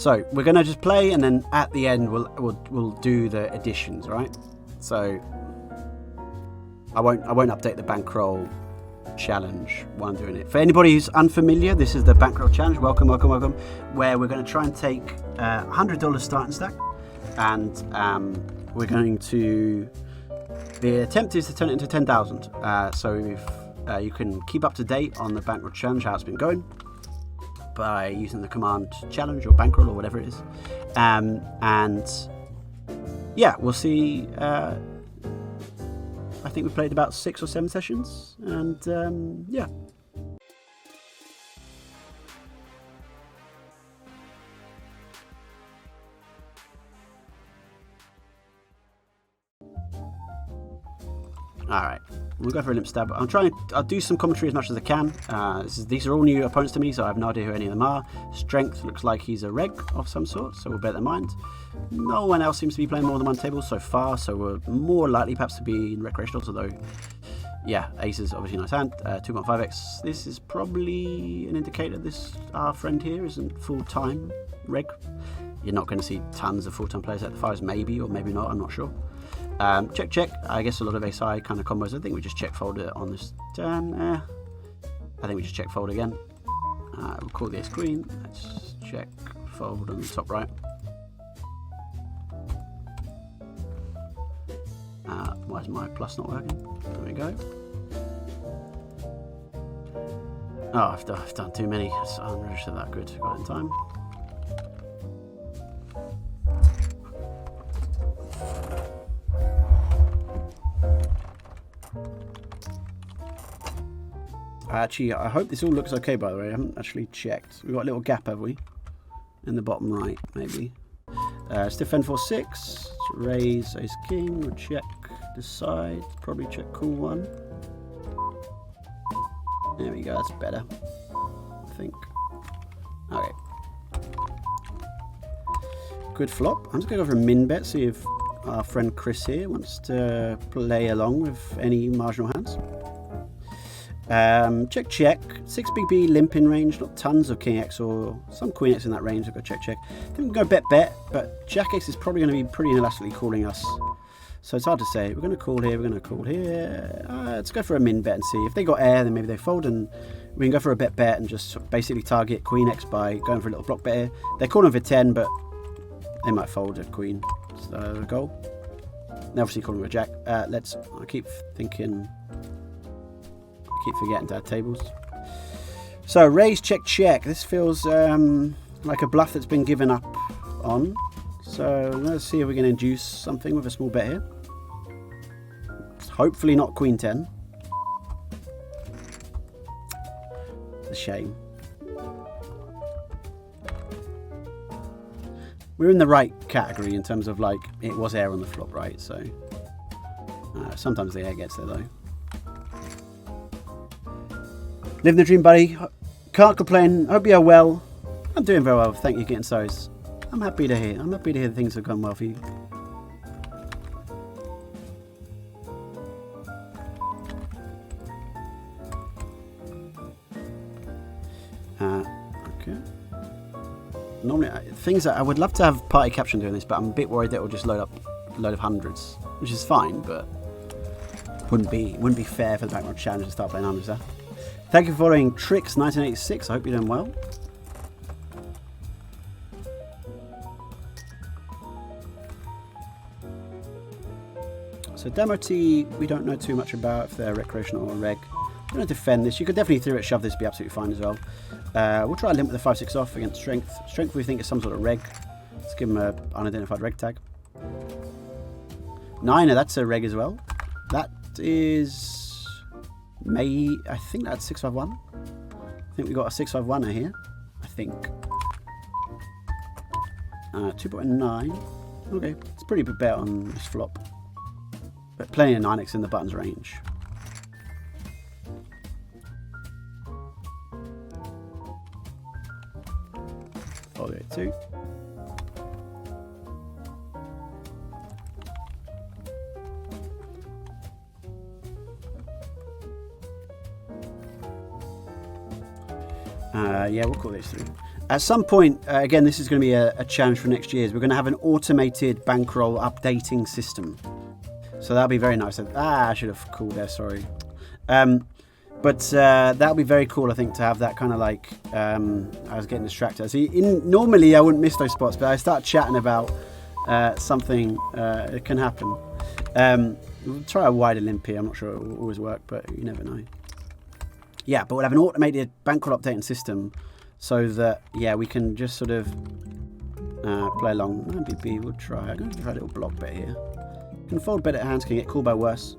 So we're gonna just play, and then at the end we'll do the additions, right? So I won't update the bankroll challenge while I'm doing it. For anybody who's unfamiliar, this is the bankroll challenge. Welcome. Where we're going to try and take $100 starting stack, and we're going to. The attempt is to turn it into 10,000. So if you can keep up to date on the bankroll challenge, how it's been going, by using the command challenge or bankroll or whatever it is, and yeah, we'll see. I think we played about 6 or 7 sessions, and yeah. All right, we'll go for a limp stab. I'll do some commentary as much as I can. These are all new opponents to me, so I have no idea who any of them are. Strength looks like he's a reg of some sort, so we'll bear that in mind. No one else seems to be playing more than one table so far, so we're more likely perhaps to be in recreationals, although, yeah, ace is obviously a nice hand. 2.5x. This is probably an indicator our friend here isn't full-time reg. You're not going to see tons of full-time players at the fires, maybe, or maybe not, I'm not sure. Check. I guess a lot of ace high kind of combos. I think we just check fold it on this turn. I think we just check fold again. We'll call the ace queen. Let's check fold on the top right. Why is my plus not working? There we go. Oh, I've done too many. So I'm really sure that good. Got it in time. Actually, I hope this all looks okay, by the way. I haven't actually checked. We've got a little gap, have we? In the bottom right, maybe. Stiff end 4-6. Raise ace king. We'll check. Decide. Probably check cool one. There we go. That's better, I think. Okay. Good flop. I'm just going to go for a min bet. See if our friend Chris here wants to play along with any marginal hands. Check. 6 big B limp in range, not tons of king x or some queen x in that range. I'll go check. I think we can go bet, but jack x is probably going to be pretty inelastically calling us. So it's hard to say. We're going to call here, let's go for a min bet and see. If they got air, then maybe they fold, and we can go for a bet and just basically target queen x by going for a little block bet here. They're calling for 10, but they might fold a queen. So the goal. They're obviously calling for a jack. I keep thinking... Keep forgetting to add tables. So raise, check. This feels like a bluff that's been given up on. So let's see if we can induce something with a small bet here. It's hopefully not queen 10. It's a shame. We're in the right category in terms of, like, it was air on the flop, right? So sometimes the air gets there though. Living the dream, buddy. Can't complain. Hope you're well. I'm doing very well. Thank you, getting so's. I'm happy to hear. Things have gone well for you. Okay. Normally, things that I would love to have party caption doing this, but I'm a bit worried that it will just load up a load of hundreds, which is fine, but wouldn't be fair for the background challenge to start playing hundreds there. Thank you for following Tricks 1986. I hope you're doing well. So Demo T, we don't know too much about if they're recreational or reg. We're going to defend this. You could definitely through it shove this, be absolutely fine as well. We'll try a limp with the 5-6 off against Strength. Strength we think is some sort of reg. Let's give him an unidentified reg tag. Niner, that's a reg as well. That is... I think that's 651. I think we got a 651er here. I think. 2.9. Okay, it's a pretty good bet on this flop. But plenty of 9x in the buttons range. Follow it too. Yeah, we'll call this through. At some point, again, this is going to be a challenge for next year. We're going to have an automated bankroll updating system. So that'll be very nice. I should have called there, sorry. But that'll be very cool, I think, to have that kind of like, I was getting distracted. See, normally I wouldn't miss those spots, but I start chatting about something, it can happen. We'll try a wider limp here. I'm not sure it will always work, but you never know. Yeah, but we'll have an automated bankroll updating system so that, yeah, we can just sort of play along. MBB, we'll try. I'm going to try a little block bet here. Can fold better hands, can get called by worse.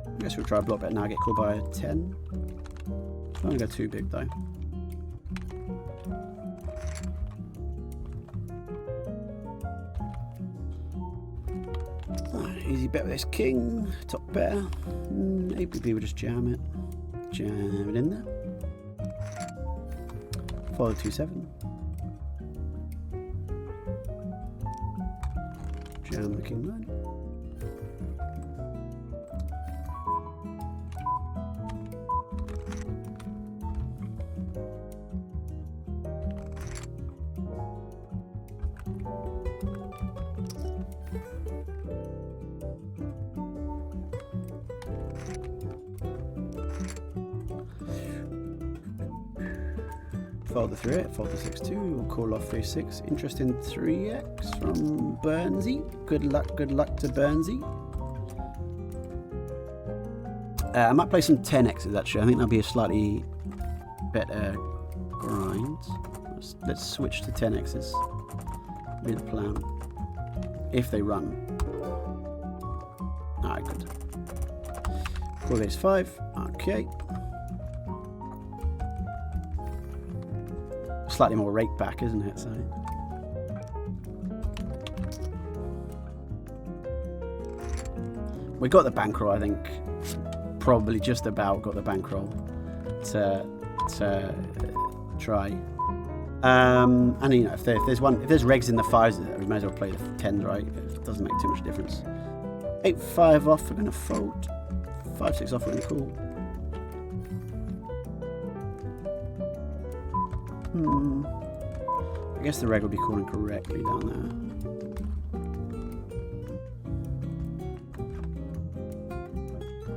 I guess we'll try a block bet now, get called by a 10. Don't want to go too big though. Easy bet with this king, top better. ABB will just jam it. Jam it in there. Follow 2-7. Jam the king 9. Fold the 3-8, fold the 6-2, we'll call off 3-6. Interesting 3x from Burnsy. Good luck to Burnsy. I might play some 10x's actually. I think that'll be a slightly better grind. Let's switch to 10x's. Be the plan. If they run. Alright, good. Call this 5. Okay. Slightly more rake back, isn't it? So we got the bankroll, I think. Probably just about got the bankroll to try. And you know, if there's regs in the 5s, we may as well play the 10s, right? It doesn't make too much difference. 8-5 off, we're gonna fold. 5-6 off, we're gonna call. I guess the reg will be calling correctly down there.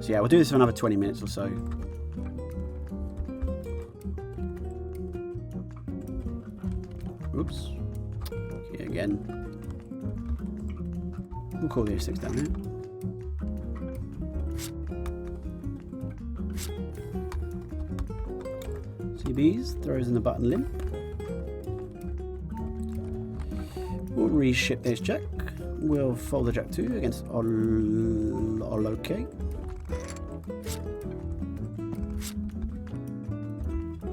So yeah, we'll do this for another 20 minutes or so. Oops. Okay, again. We'll call the A6 down here. CBs, throws in the button limp. We'll reship this jack. We'll fold the jack 2 against okay.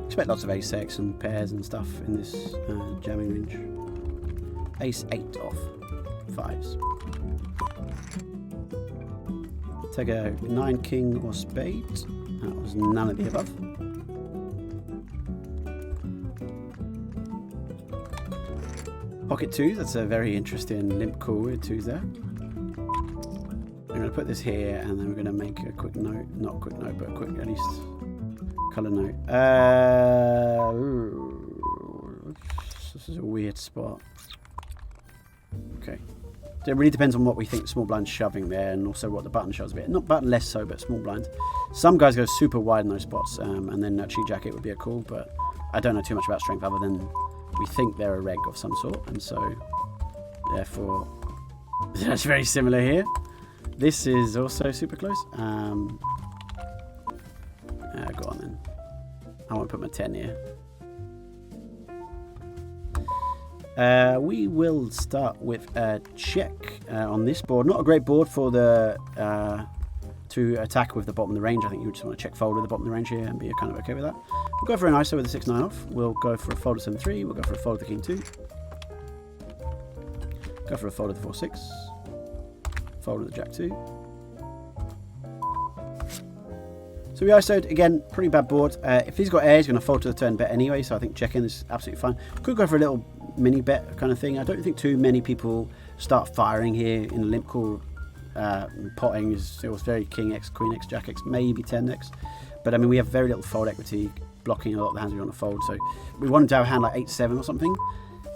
Expect lots of ace-x and pairs and stuff in this jamming range. Ace-8 off. 5s. Take a 9 king or spade. That was none of the above. Pocket 2s, that's a very interesting limp call with 2s there. I'm going to put this here and then we're going to make a quick note, not a quick note, but a quick at least colour note. This is a weird spot. Okay. So it really depends on what we think small blind's shoving there and also what the button shows a bit. Not button less so, but small blind. Some guys go super wide in those spots and then cheat jacket would be a call, but I don't know too much about strength other than we think they're a reg of some sort, and so therefore that's very similar here. This is also super close. Go on then. I want to put my 10 here. We will start with a check on this board. Not a great board for the to attack with the bottom of the range. I think you just want to check fold with the bottom of the range here and be kind of okay with that. We'll go for an ISO with the 6-9 off. We'll go for a fold of 7-3. We'll go for a fold of the king 2. Go for a fold of the 4-6. Fold of the jack 2. So we ISO'd again, pretty bad board. If he's got air, he's going to fold to the turn bet anyway, so I think check-in is absolutely fine. Could go for a little mini bet kind of thing. I don't think too many people start firing here in a limp call. Potting it was very king x, queen x, jack x, maybe 10x. But I mean, we have very little fold equity. blocking a lot of the hands we want to fold. So we want him to have a hand like 8-7 or something.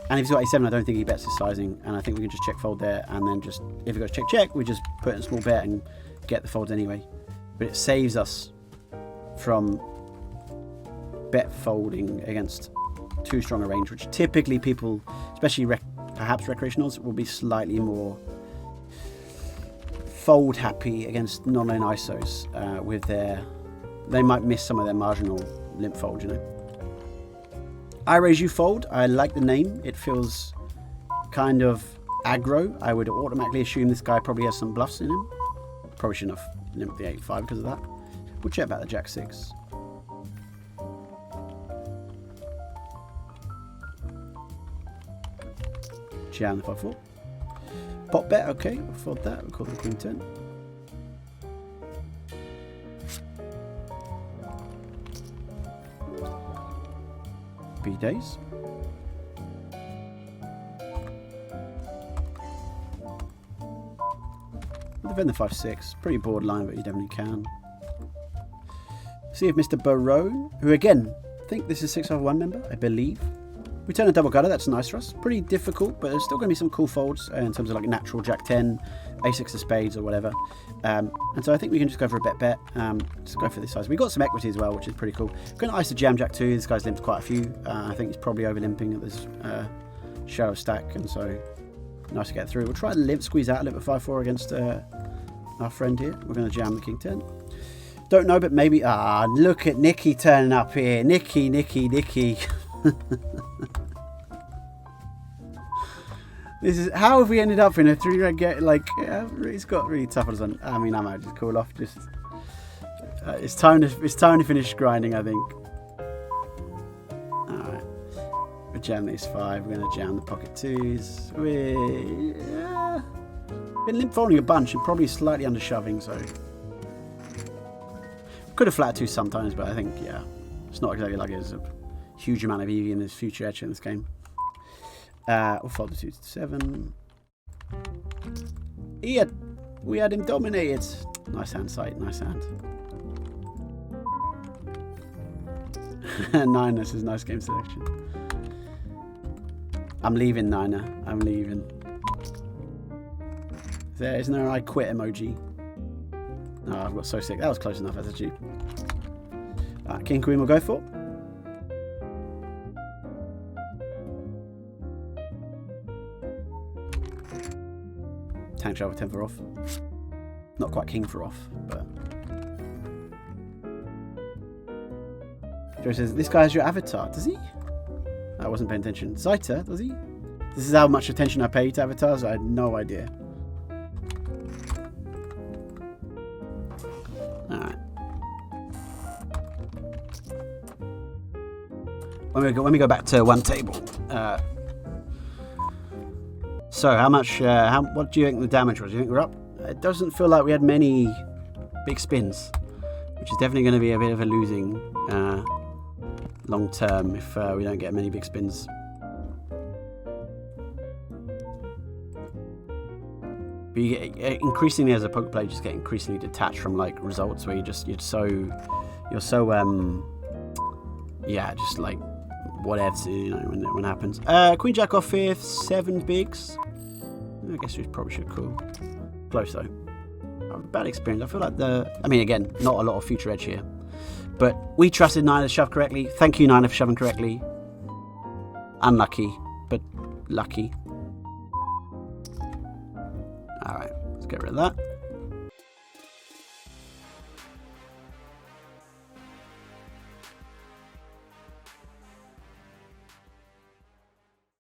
And if he's got 8-7, I don't think he bets his sizing. And I think we can just check fold there. And then just, if he goes check, we just put in a small bet and get the folds anyway. But it saves us from bet folding against too strong a range, which typically people, especially perhaps recreationals, will be slightly more fold happy against non-lane ISOs with their, they might miss some of their marginal limp fold, you know. I raise you fold. I like the name. It feels kind of aggro. I would automatically assume this guy probably has some bluffs in him. Probably shouldn't have limped the 8-5 because of that. We'll check back the Jack 6. Jam the 5-4. Pot bet, okay, we'll fold that. We'll call the Queen 10. B days. We'll defend the 5-6. Pretty borderline, but you definitely can. See if Mr. Barone, who again, I think this is 6-5-1 member, I believe. We turn a double gutter, that's nice for us. Pretty difficult, but there's still going to be some cool folds in terms of like natural Jack 10, A6 of spades or whatever. And so I think we can just go for a bet. Just go for this size. We've got some equity as well, which is pretty cool. Going to ice the jam Jack 2. This guy's limped quite a few. I think he's probably over limping at this shallow stack, and so nice to get through. We'll try to limp, squeeze out a limp at 5-4 against our friend here. We're going to jam the King 10. Don't know, but maybe. Ah, look at Nicky turning up here. Nicky. This is how have we ended up in a 3-red game? Like, it's got really tough on. I mean, I might just cool off. Just it's time to finish grinding, I think. All right, we jam these 5. We're gonna jam the pocket 2s. We've been limp folding a bunch and probably slightly under shoving, so could have flat 2 sometimes, but I think it's not exactly like there's a huge amount of EV in this future edge in this game. We'll fold the 2-7. We had him dominated. Nice hand sight, nice hand. 9, this is nice game selection. I'm leaving, Niner. I'm leaving. Isn't there an I quit emoji? No, I've got so sick. That was close enough as a Jeep. King Queen we'll go for. Tank shove with 10 for off. Not quite king for off, but. Joe says, this guy has your avatar. Does he? I wasn't paying attention. Zita, does he? This is how much attention I pay to avatars. I had no idea. Alright. When we go back to one table. So how much? What do you think the damage was? Do you think we're up? It doesn't feel like we had many big spins, which is definitely going to be a bit of a losing long term if we don't get many big spins. But you get increasingly as a poker player, you just get increasingly detached from like results where you're so just like whatever, you know, when it happens. Queen Jack off 5th, 7 bigs. I guess we probably should call. Close though. Bad experience. I feel like again, not a lot of future edge here. But we trusted Niner to shove correctly. Thank you, Niner, for shoving correctly. Unlucky, but lucky. Alright, let's get rid of that.